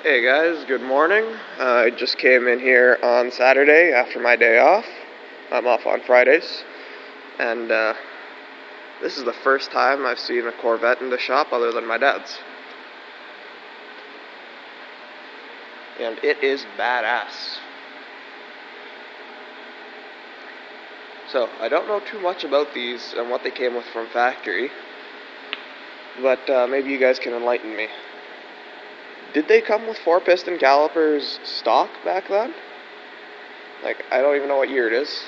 Hey guys, good morning. I just came in here on Saturday after my day off. I'm off on Fridays. And this is the first time I've seen a Corvette in the shop other than my dad's. And it is badass. So, I don't know too much about these and what they came with from factory. But maybe you guys can enlighten me. Did they come with 4-piston calipers stock back then? Like, I don't even know what year it is.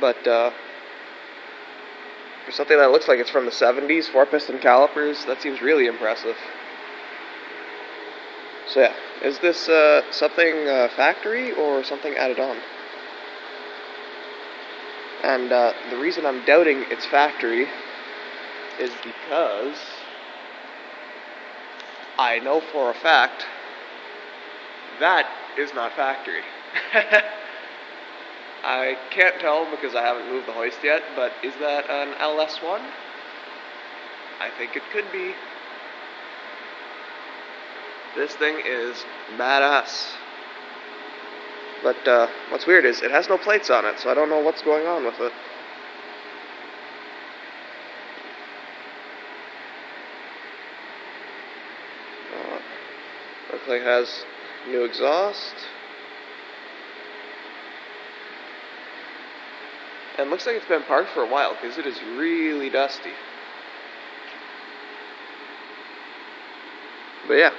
But, for something that looks like it's from the 70s, 4-piston calipers, that seems really impressive. So yeah, is this something factory or something added on? And the reason I'm doubting it's factory is because I know for a fact that is not factory. I can't tell because I haven't moved the hoist yet, but is that an LS1? I think it could be. This thing is badass. But what's weird is it has no plates on it, so I don't know what's going on with it. Looks like it has new exhaust. And looks like it's been parked for a while because it is really dusty. But yeah.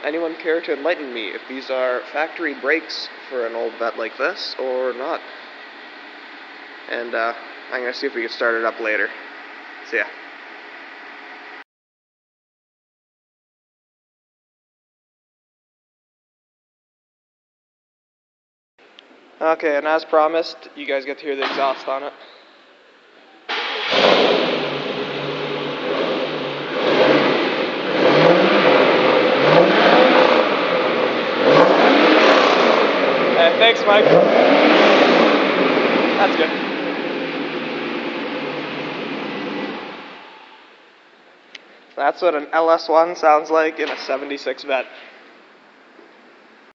Anyone care to enlighten me if these are factory brakes for an old vet like this or not? And I'm going to see if we can start it up later. See ya. Okay, and as promised, you guys get to hear the exhaust on it. Thanks, Mike. That's good. That's what an LS1 sounds like in a 76 Vet.